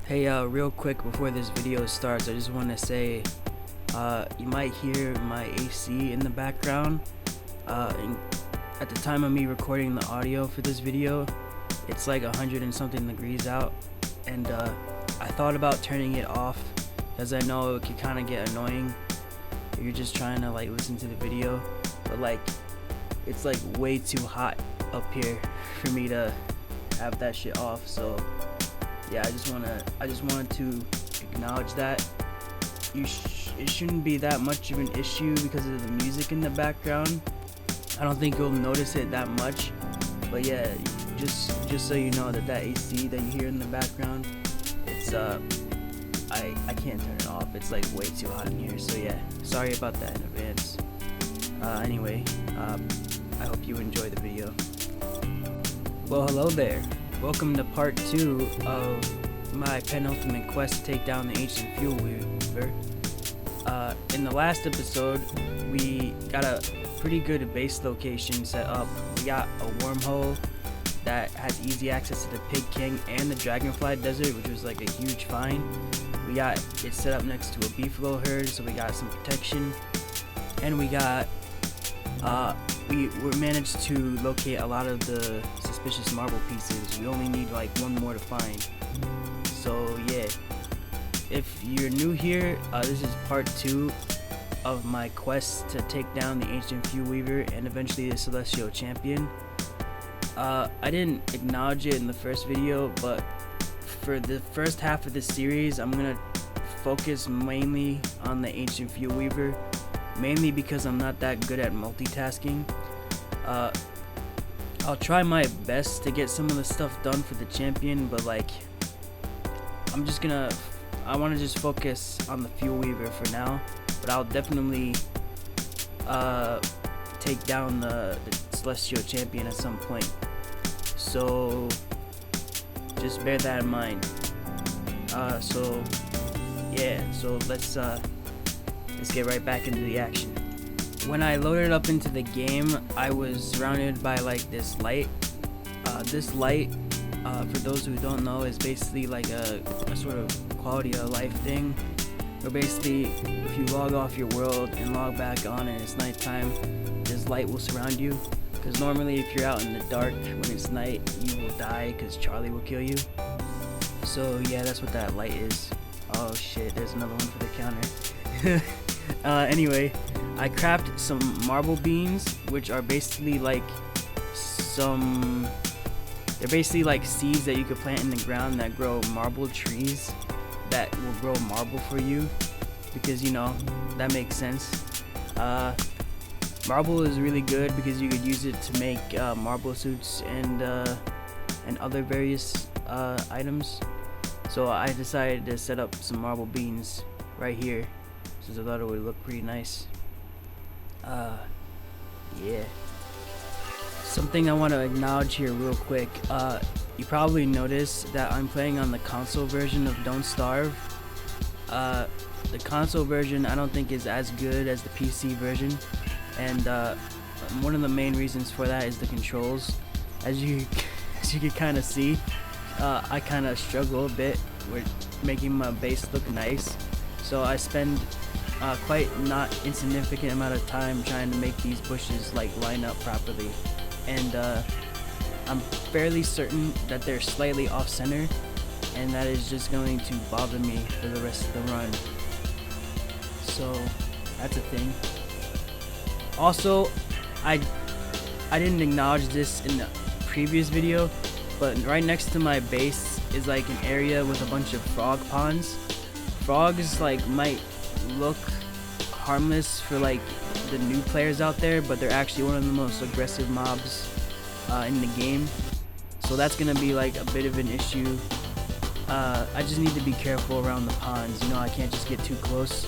Hey, real quick before this video starts, I just want to say, you might hear my AC in the background. At the time of me recording the audio for this video, it's like 100 and something degrees out, and I thought about turning it off because I know it can kind of get annoying if you're just trying to like listen to the video, but like it's like way too hot up here for me to have that shit off. So yeah, I just wanted to acknowledge that it shouldn't be that much of an issue because of the music in the background. I don't think you'll notice it that much, but yeah, just so you know that AC that you hear in the background, it's I can't turn it off. It's like way too hot in here. So yeah, sorry about that in advance. Anyway, I hope you enjoy the video. Well, hello there. Welcome to part 2 of my penultimate quest to take down the ancient fuel weaver. In the last episode, we got a pretty good base location set up. We got a wormhole that has easy access to the Pig King and the Dragonfly Desert, which was like a huge find. We got it set up next to a beefalo herd, so we got some protection. And we got we managed to locate a lot of the suspicious marble pieces. We only need like one more to find. So yeah, if you're new here, this is part 2 of my quest to take down the ancient fuel weaver and eventually the celestial champion. I didn't acknowledge it in the first video, but for the first half of this series, I'm gonna focus mainly on the ancient fuel weaver, mainly because I'm not that good at multitasking. I'll try my best to get some of the stuff done for the champion, but like I want to just focus on the fuel weaver for now, but I'll definitely take down the celestial champion at some point, so just bear that in mind. So yeah, so let's get right back into the action. When I loaded up into the game, I was surrounded by like this light. This light, for those who don't know, is basically like a sort of quality of life thing. Where basically, if you log off your world and log back on and it's nighttime, this light will surround you. Because normally if you're out in the dark when it's night, you will die because Charlie will kill you. So yeah, that's what that light is. Oh shit, there's another one for the counter. Anyway, I crafted some marble beans, which are basically like they're basically like seeds that you could plant in the ground that grow marble trees that will grow marble for you, because you know, that makes sense. Marble is really good because you could use it to make marble suits and other various items. So I decided to set up some marble beans right here, since I thought it would look pretty nice. Yeah. Something I want to acknowledge here real quick. You probably noticed that I'm playing on the console version of Don't Starve. The console version I don't think is as good as the PC version, and one of the main reasons for that is the controls. As you can kind of see, I kind of struggle a bit with making my base look nice, so I spend quite not insignificant amount of time trying to make these bushes like line up properly, and I'm fairly certain that they're slightly off center, and that is just going to bother me for the rest of the run. So that's a thing. Also, I didn't acknowledge this in the previous video, but right next to my base is like an area with a bunch of frog ponds. Frogs like might look harmless for like the new players out there, but they're actually one of the most aggressive mobs in the game, so that's gonna be like a bit of an issue. I just need to be careful around the ponds, you know, I can't just get too close,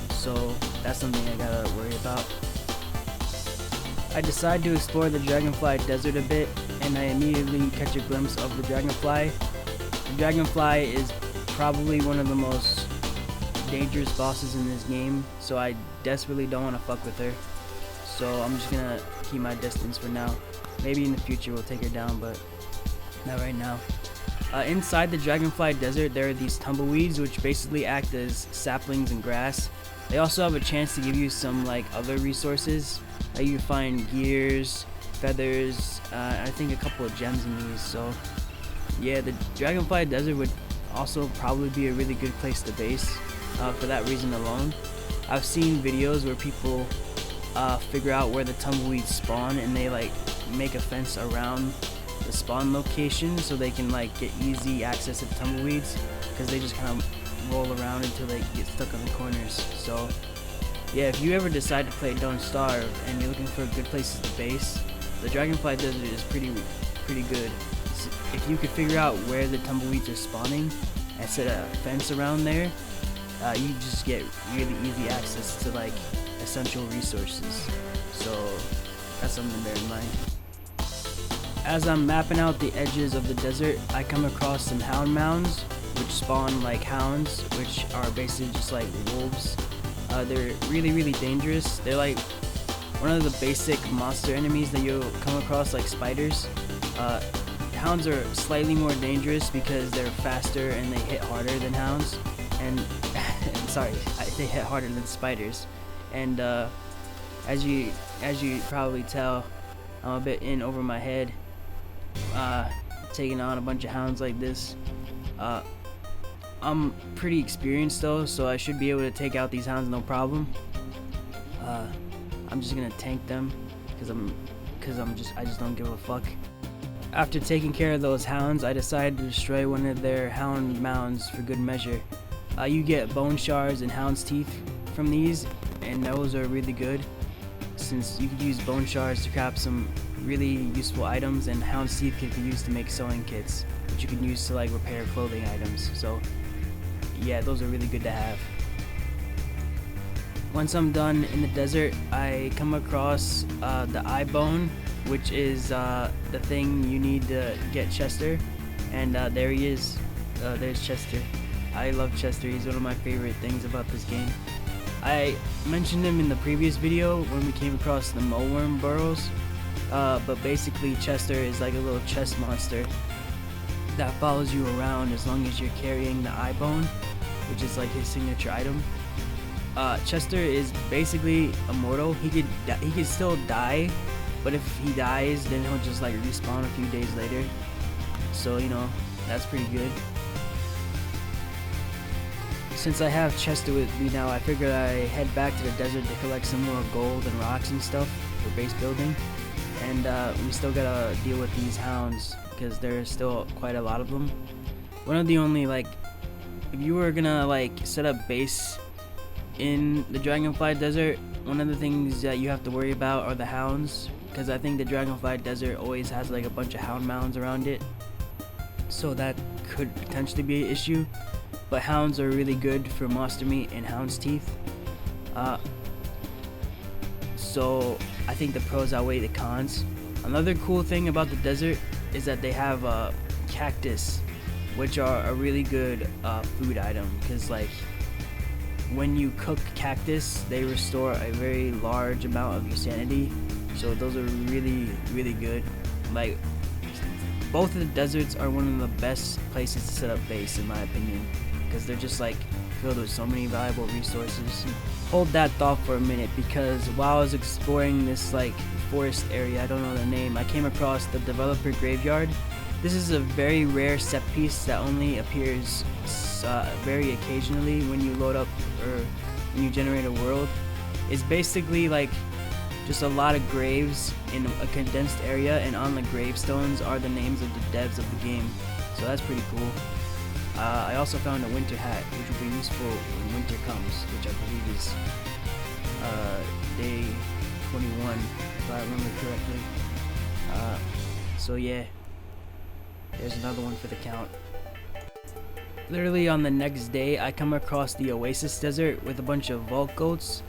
so that's something I gotta worry about. I decide to explore the Dragonfly Desert a bit, and I immediately catch a glimpse of the Dragonfly. The Dragonfly is probably one of the most dangerous bosses in this game, so I desperately don't want to fuck with her. So I'm just gonna keep my distance for now. Maybe in the future we'll take her down, but not right now. Inside the Dragonfly Desert, there are these tumbleweeds, which basically act as saplings and grass. They also have a chance to give you some like other resources. You find gears, feathers, I think a couple of gems in these. So yeah, the Dragonfly Desert would also probably be a really good place to base for that reason alone. I've seen videos where people figure out where the tumbleweeds spawn, and they like make a fence around the spawn location so they can like get easy access to the tumbleweeds, because they just kind of roll around until they get stuck on the corners. So yeah, if you ever decide to play Don't Starve and you're looking for good places to base, the Dragonfly Desert is pretty good. If you could figure out where the tumbleweeds are spawning and set a fence around there, you just get really easy access to like essential resources. So that's something to bear in mind. As I'm mapping out the edges of the desert, I come across some hound mounds, which spawn like hounds, which are basically just like wolves. They're really dangerous. They're like one of the basic monster enemies that you'll come across, like spiders. Hounds are slightly more dangerous because they're faster and they hit harder than hounds. And sorry, they hit harder than spiders. And as you probably tell, I'm a bit in over my head, taking on a bunch of hounds like this. I'm pretty experienced though, so I should be able to take out these hounds no problem. I'm just gonna tank them because I just don't give a fuck. After taking care of those hounds, I decided to destroy one of their hound mounds for good measure. You get bone shards and hound's teeth from these, and those are really good, since you could use bone shards to craft some really useful items, and hound's teeth can be used to make sewing kits, which you can use to like repair clothing items. So yeah, those are really good to have. Once I'm done in the desert, I come across the eye bone, which is the thing you need to get Chester, and there he is. There's Chester. I love Chester. He's one of my favorite things about this game. I mentioned him in the previous video when we came across the Mulworm burrows, but basically Chester is like a little chest monster that follows you around as long as you're carrying the eye bone, which is like his signature item. Chester is basically immortal. He could still die, but if he dies, then he'll just like respawn a few days later. So you know, that's pretty good. Since I have Chester with me now, I figured I head back to the desert to collect some more gold and rocks and stuff for base building. And we still gotta deal with these hounds because there's still quite a lot of them. One of the only like, if you were gonna like set up base in the Dragonfly Desert, one of the things that you have to worry about are the hounds, because I think the Dragonfly Desert always has like a bunch of hound mounds around it, so that could potentially be an issue. But hounds are really good for monster meat and hound's teeth. So I think the pros outweigh the cons. Another cool thing about the desert is that they have cactus, which are a really good food item, because like when you cook cactus, they restore a very large amount of your sanity. So those are really good. Like, both of the deserts are one of the best places to set up base in my opinion, because they're just like filled with so many valuable resources. Hold that thought for a minute, because while I was exploring this like forest area, I don't know the name, I came across the developer graveyard. This is a very rare set piece that only appears very occasionally when you load up or when you generate a world. It's basically like just a lot of graves in a condensed area, and on the gravestones are the names of the devs of the game. So that's pretty cool. I also found a winter hat, which will be useful when winter comes, which I believe is day 21, if I remember correctly. So yeah, there's another one for the count. Literally on the next day, I come across the Oasis Desert with a bunch of Vault Goats.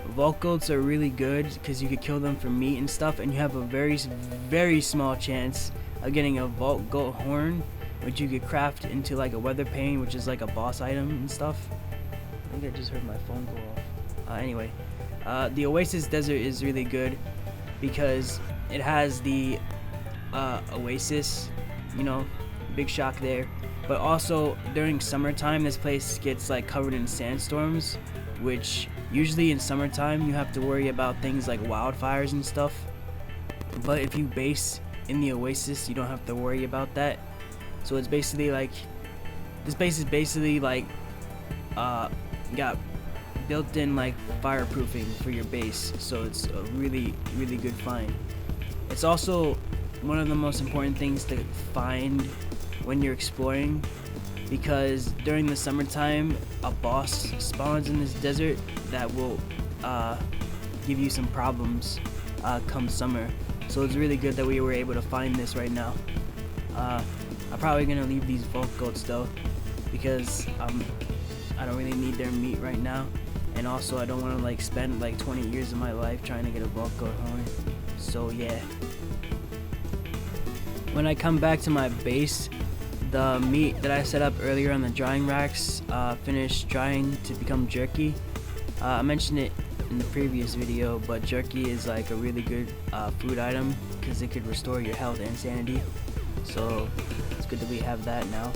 Vault Goats are really good because you could kill them for meat and stuff, and you have a very small chance of getting a Vault Goat horn, which you could craft into like a weather pane, which is like a boss item and stuff. I think I just heard my phone go off. Anyway, the Oasis Desert is really good because it has the oasis, you know, big shock there. But also during summertime, this place gets like covered in sandstorms, which usually in summertime you have to worry about things like wildfires and stuff. But if you base in the Oasis, you don't have to worry about that. So it's basically like, this base is basically like got built-in like fireproofing for your base, so it's a really good find. It's also one of the most important things to find when you're exploring, because during the summertime a boss spawns in this desert that will give you some problems come summer. So it's really good that we were able to find this right now. I'm probably gonna leave these Volk goats though, because I don't really need their meat right now, and also I don't want to like spend like 20 years of my life trying to get a Volk goat horn. So yeah. When I come back to my base, the meat that I set up earlier on the drying racks finished drying to become jerky. I mentioned it in the previous video, but jerky is like a really good food item because it could restore your health and sanity. So it's good that we have that now.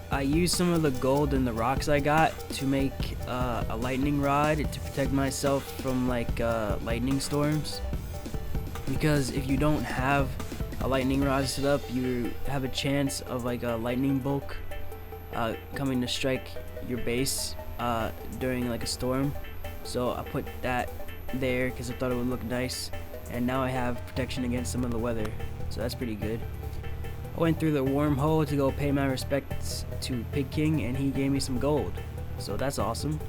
I used some of the gold and the rocks I got to make a lightning rod to protect myself from like lightning storms, because if you don't have a lightning rod set up, you have a chance of like a lightning bolt coming to strike your base during like a storm. So I put that there because I thought it would look nice, and now I have protection against some of the weather, so that's pretty good. I went through the wormhole to go pay my respects to Pig King, and he gave me some gold, so that's awesome.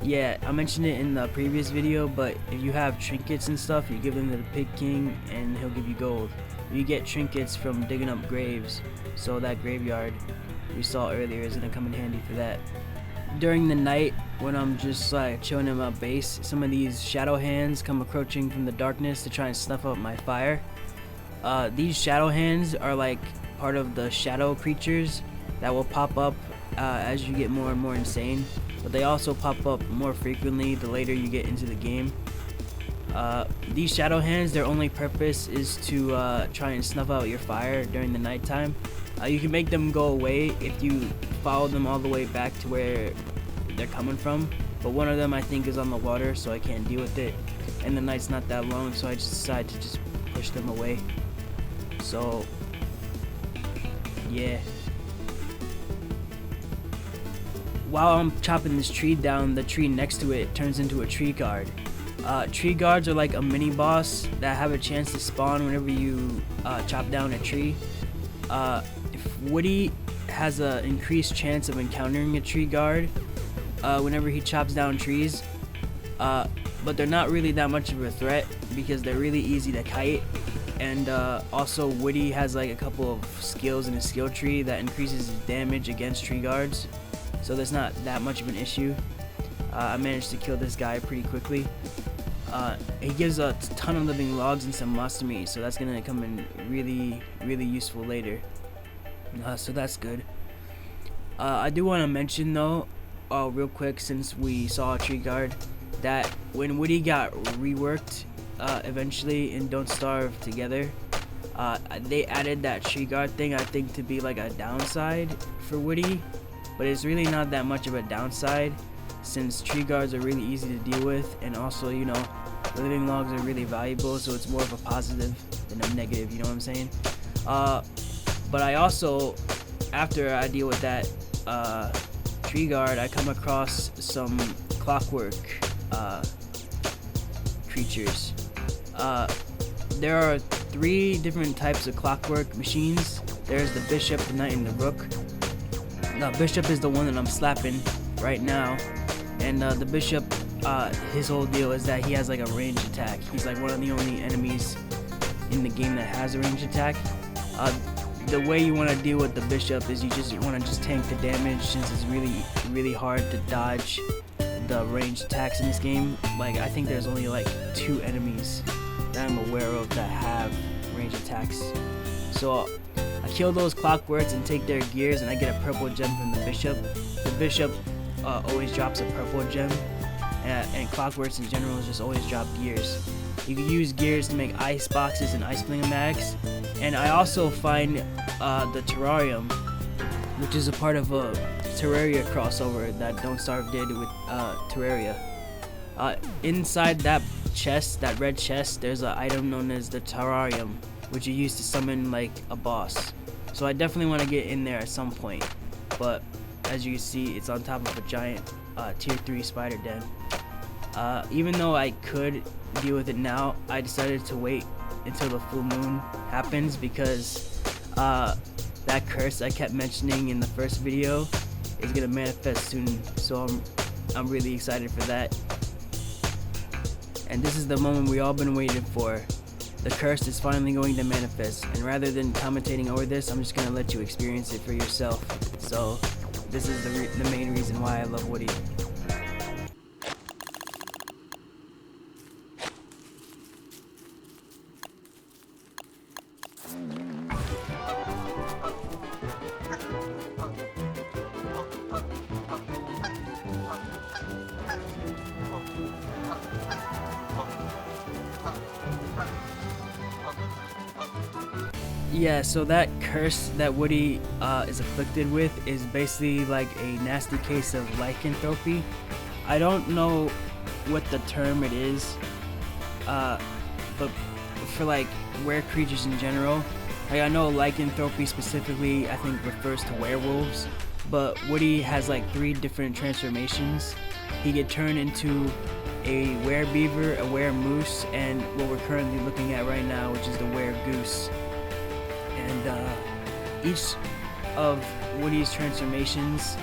Yeah, I mentioned it in the previous video, but if you have trinkets and stuff, you give them to the Pig King and he'll give you gold. You get trinkets from digging up graves, so that graveyard we saw earlier is gonna come in handy for that. During the night, when I'm just like chilling in my base, some of these shadow hands come approaching from the darkness to try and snuff out my fire. These shadow hands are like part of the shadow creatures that will pop up as you get more and more insane, but they also pop up more frequently the later you get into the game. These shadow hands, their only purpose is to try and snuff out your fire during the nighttime. You can make them go away if you follow them all the way back to where they're coming from, but one of them I think is on the water, so I can't deal with it, and the night's not that long, so I just decided to just push them away. So yeah. While I'm chopping this tree down, the tree next to it turns into a tree guard. Tree guards are like a mini boss that have a chance to spawn whenever you chop down a tree. If Woody has an increased chance of encountering a tree guard whenever he chops down trees, but they're not really that much of a threat because they're really easy to kite. And also Woody has like a couple of skills in his skill tree that increases his damage against tree guards, so that's not that much of an issue. I managed to kill this guy pretty quickly. He gives a ton of living logs and some moss to me, so that's gonna come in really useful later. So that's good. I do want to mention though, real quick, since we saw a tree guard, that when Woody got reworked eventually in Don't Starve Together, they added that tree guard thing, I think, to be like a downside for Woody, but it's really not that much of a downside since tree guards are really easy to deal with, and also, you know, living logs are really valuable, so it's more of a positive than a negative, you know what I'm saying? But I also, after I deal with that tree guard, I come across some clockwork creatures. There are 3 different types of clockwork machines. There's the bishop, the knight, and the rook. The bishop is the one that I'm slapping right now, and the bishop, his whole deal is that he has like a ranged attack. He's like one of the only enemies in the game that has a ranged attack. The way you want to deal with the bishop is you want to just tank the damage, since it's really hard to dodge the ranged attacks in this game. Like, I think there's only like 2 enemies that I'm aware of that have ranged attacks. So I kill those clockworks and take their gears, and I get a purple gem from the bishop. The bishop always drops a purple gem, and clockworks in general just always drop gears. You can use gears to make ice boxes and ice fling mags, And I also find the Terrarium, which is a part of a Terraria crossover that Don't Starve did with Terraria. Inside that chest, that red chest, there's an item known as the Terrarium, which you use to summon like a boss. So I definitely want to get in there at some point, but as you can see, it's on top of a giant tier 3 spider den. Even though I could deal with it now, I decided to wait until the full moon happens, because that curse I kept mentioning in the first video is gonna manifest soon, so I'm really excited for that. And this is the moment we all been waiting for. The curse is finally going to manifest, and rather than commentating over this, I'm just gonna let you experience it for yourself. So this is the main reason why I love Woody. Yeah, so that curse that Woody is afflicted with is basically like a nasty case of lycanthropy. I don't know what the term it is, but for like rare creatures in general, like I know lycanthropy specifically I think refers to werewolves, but Woody has like 3 different transformations. He could turn into a werebeaver, a weremoose, and what we're currently looking at right now, which is the weregoose. And each of Woody's transformations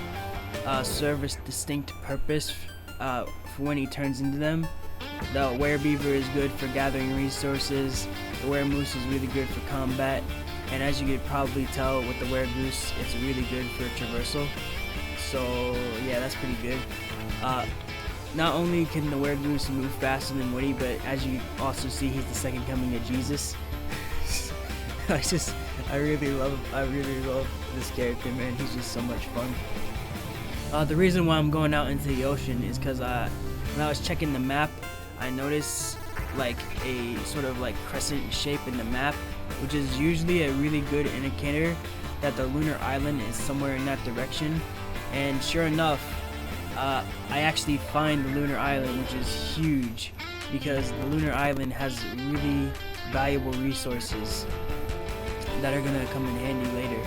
serve a distinct purpose for when he turns into them. The werebeaver is good for gathering resources, the weremoose is really good for combat, and as you could probably tell with the weregoose, it's really good for traversal. So yeah, that's pretty good. Not only can the weregoose move faster than Woody, but as you also see, he's the second coming of Jesus. I really love this character, man. He's just so much fun. The reason why I'm going out into the ocean is because when I was checking the map, I noticed like a sort of like crescent shape in the map, which is usually a really good indicator that the lunar island is somewhere in that direction. And sure enough, I actually find the lunar island, which is huge because the lunar island has really valuable resources that are gonna come in handy later.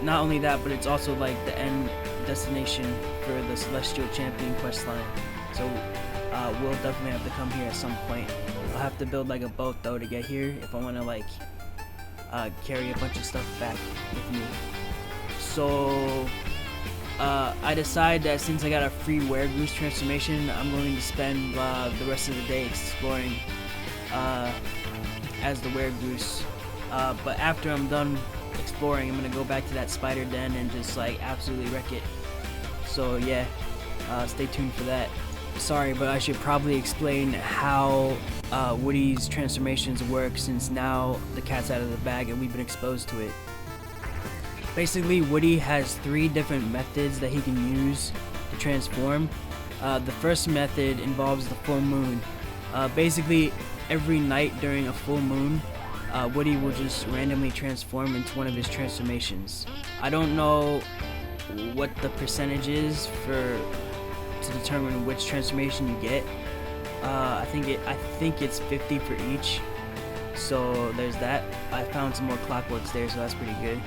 Not only that, but it's also like the end destination for the Celestial Champion questline. So we'll definitely have to come here at some point. I'll have to build like a boat though to get here if I want to like carry a bunch of stuff back with me. So I decide that since I got a free weregoose transformation, I'm going to spend the rest of the day exploring as the weregoose. But after I'm done exploring, I'm gonna go back to that spider den and just like absolutely wreck it. So yeah, stay tuned for that. Sorry, but I should probably explain how Woody's transformations work, since now the cat's out of the bag and we've been exposed to it. Basically, Woody has 3 different methods that he can use to transform. The first method involves the full moon. Basically, every night during a full moon, Woody will just randomly transform into one of his transformations. I don't know what the percentage is to determine which transformation you get. I think it's 50 for each. So there's that. I found some more clockworks there, so that's pretty good.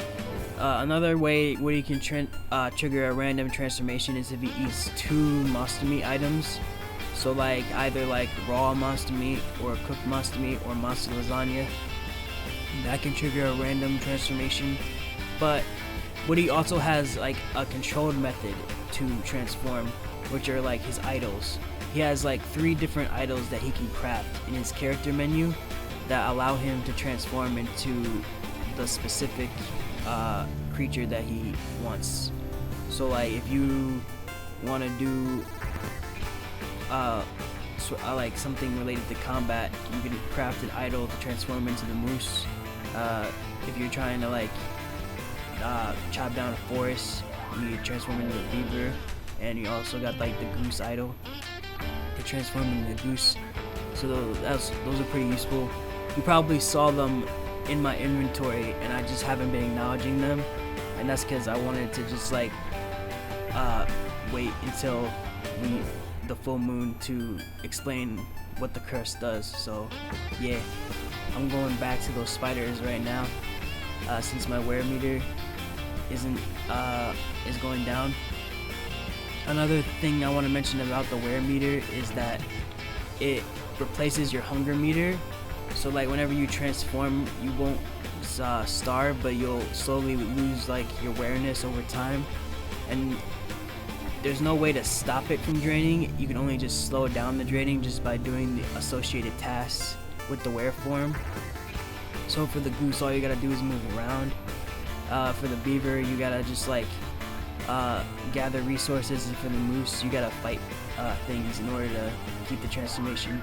Another way Woody can trigger a random transformation is if he eats 2 monster meat items. So like either like raw monster meat or cooked monster meat or monster lasagna. That can trigger a random transformation. But Woody also has like a controlled method to transform, which are like his idols. He has like 3 different idols that he can craft in his character menu that allow him to transform into the specific creature that he wants. So like if you want to do like something related to combat, you can craft an idol to transform into the moose. If you're trying to like chop down a forest, you transform into a beaver. And you also got like the goose idol to transform into the goose. So those are pretty useful. You probably saw them in my inventory, and I just haven't been acknowledging them, and that's because I wanted to just like wait until the full moon to explain what the curse does. So yeah, I'm going back to those spiders right now, since my wear meter is going down. Another thing I want to mention about the wear meter is that it replaces your hunger meter. So like whenever you transform, you won't starve, but you'll slowly lose like your awareness over time, and there's no way to stop it from draining. You can only just slow down the draining just by doing the associated tasks with the wear form. So for the goose, all you gotta do is move around. For the beaver, you gotta just like gather resources, and for the moose, you gotta fight things in order to keep the transformation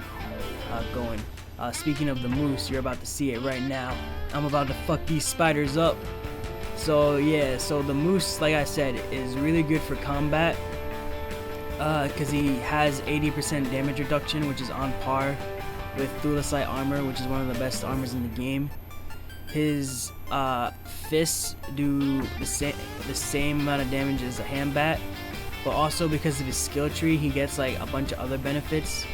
going. Speaking of the moose, you're about to see it right now. I'm about to fuck these spiders up. So yeah, so the moose, like I said, is really good for combat, because he has 80% damage reduction, which is on par with Thulecite armor, which is one of the best armors in the game. His fists do the same amount of damage as a handbat, but also because of his skill tree, he gets like a bunch of other benefits.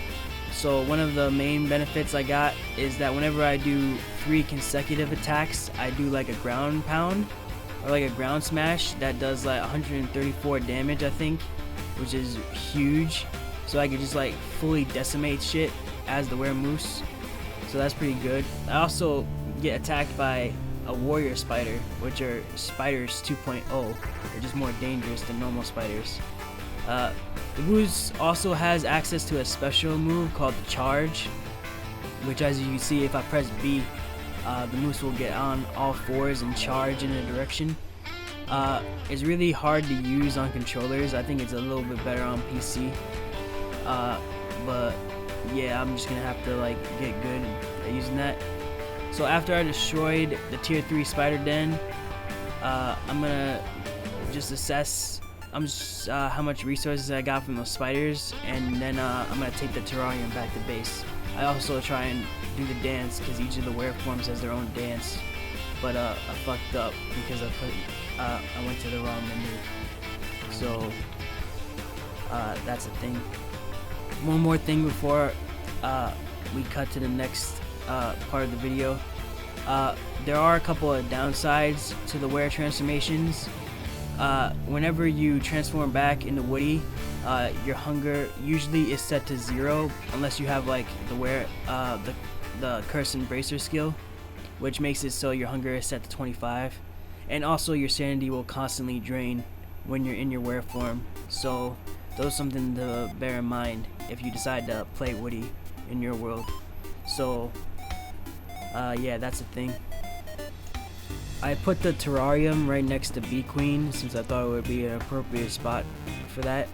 So one of the main benefits I got is that whenever I do 3 consecutive attacks, I do like a ground pound or like a ground smash that does like 134 damage, I think, which is huge. So I could just like fully decimate shit as the were moose. So that's pretty good. I also get attacked by a warrior spider, which are spiders 2.0. They're just more dangerous than normal spiders. The moose also has access to a special move called the charge, which, as you can see, if I press B, the moose will get on all fours and charge in a direction. It's really hard to use on controllers. I think it's a little bit better on PC. But yeah, I'm just gonna have to like get good at using that. So after I destroyed the tier 3 spider den, I'm gonna just assess how much resources I got from those spiders, and then I'm gonna take the terrarium back to base. I also try and do the dance because each of the were forms has their own dance, but I fucked up because I went to the wrong menu. So that's the thing. One more thing before we cut to the next part of the video. There are a couple of downsides to the were transformations. Whenever you transform back into Woody, your hunger usually is set to 0 unless you have like the Curse Embracer skill, which makes it so your hunger is set to 25, and also your sanity will constantly drain when you're in your were form. So that's something to bear in mind if you decide to play Woody in your world. So yeah, that's the thing. I put the terrarium right next to Bee Queen since I thought it would be an appropriate spot for that.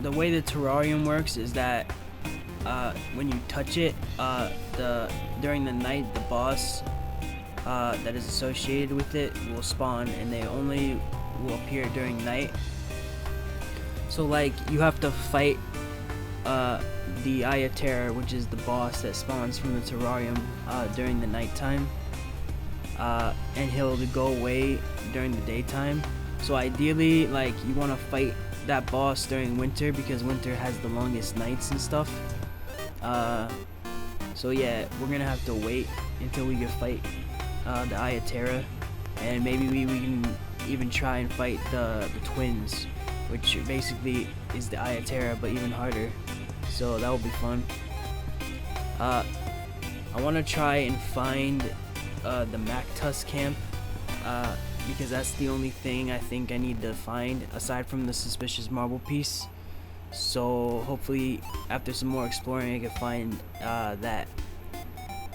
The way the terrarium works is that when you touch it, during the night, the boss that is associated with it will spawn, and they only will appear during night. So like you have to fight the Eye of Terror, which is the boss that spawns from the terrarium during the nighttime. And he'll go away during the daytime. So ideally, like, you want to fight that boss during winter because winter has the longest nights and stuff. So yeah, we're gonna have to wait until we can fight the Eye of Terror, and maybe we can even try and fight the twins, which basically is the Eye of Terror but even harder. So that will be fun. I want to try and find the Mactus camp, because that's the only thing I think I need to find aside from the suspicious marble piece. So hopefully after some more exploring I can find that.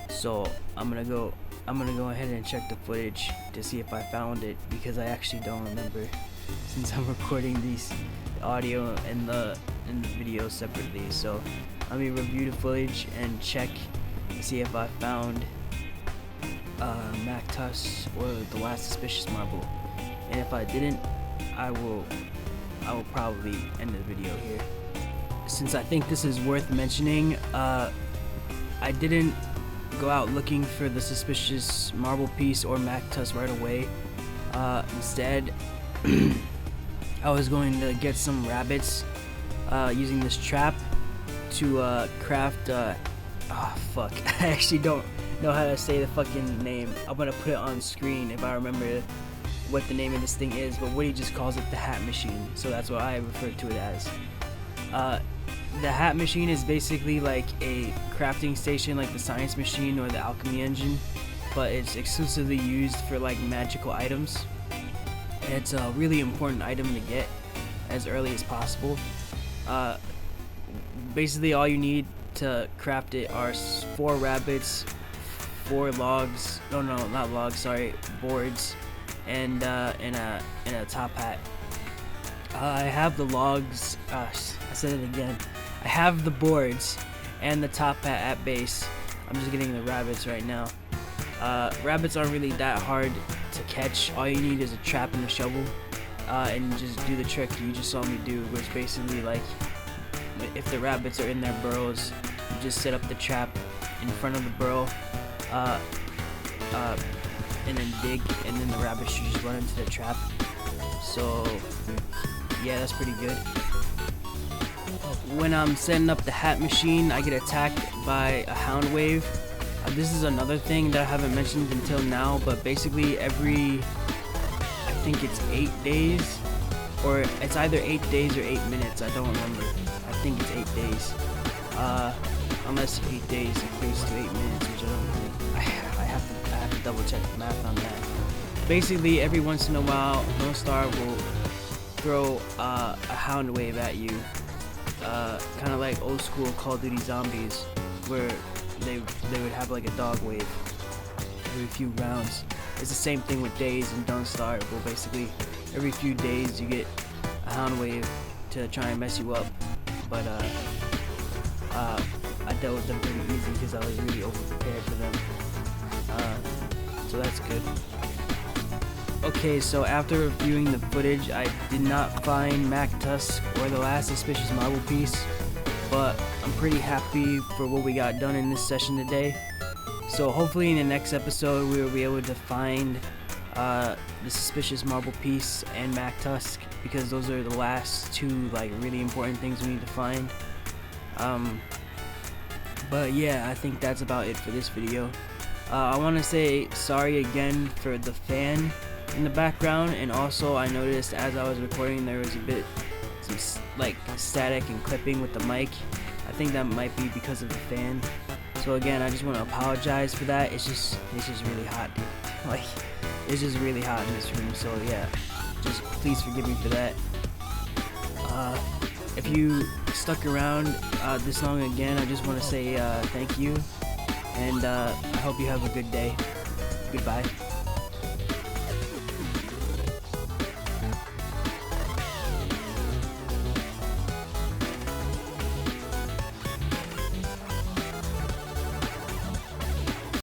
So I'm gonna go ahead and check the footage to see if I found it, because I actually don't remember since I'm recording the audio and the video separately. So let me review the footage and check to see if I found Mactus or the last suspicious marble, and if I didn't, I will probably end the video here. Since I think this is worth mentioning, I didn't go out looking for the suspicious marble piece or Mactus right away. Instead, I was going to get some rabbits using this trap to craft. Fuck. I actually don't know how to say the fucking name. I'm gonna put it on screen if I remember what the name of this thing is, but Woody just calls it the hat machine, so that's what I refer to it as. The hat machine is basically like a crafting station like the science machine or the alchemy engine, but it's exclusively used for like magical items. And it's a really important item to get as early as possible. Basically all you need to craft it are 4 rabbits, 4 logs, not logs, sorry, boards, and a top hat. I have the logs, I said it again, I have the boards and the top hat at base. I'm just getting the rabbits right now. Rabbits aren't really that hard to catch. All you need is a trap and a shovel, and just do the trick you just saw me do, which basically, like, if the rabbits are in their burrows, you just set up the trap in front of the burrow, and then dig, and then the rabbits should just run into the trap. So yeah, that's pretty good. When I'm setting up the hat machine, I get attacked by a hound wave. This is another thing that I haven't mentioned until now, but basically every, I think it's 8 days, or it's either 8 days or 8 minutes, I don't remember. I think it's 8 days. Unless 8 days equates to 8 minutes, which I don't really, I have to double check the math on that. Basically, every once in a while, No Star will throw a hound wave at you, kind of like old school Call of Duty Zombies, where they would have like a dog wave every few rounds. It's the same thing with days and Don't Starve, where basically every few days you get a hound wave to try and mess you up. But I dealt with them pretty easy because I was really over prepared for them. So that's good. Okay, so after reviewing the footage, I did not find Mactus or the last suspicious marble piece, but I'm pretty happy for what we got done in this session today. So hopefully in the next episode we will be able to find the suspicious marble piece and Mactus, because those are the last 2 like really important things we need to find. But yeah, I think that's about it for this video. I want to say sorry again for the fan in the background, and also I noticed as I was recording there was some like static and clipping with the mic. I think that might be because of the fan. So again, I just want to apologize for that. It's just really hot, dude. Like, it's just really hot in this room. So yeah, just please forgive me for that. If you stuck around this long again, I just want to say thank you, and I hope you have a good day. Goodbye.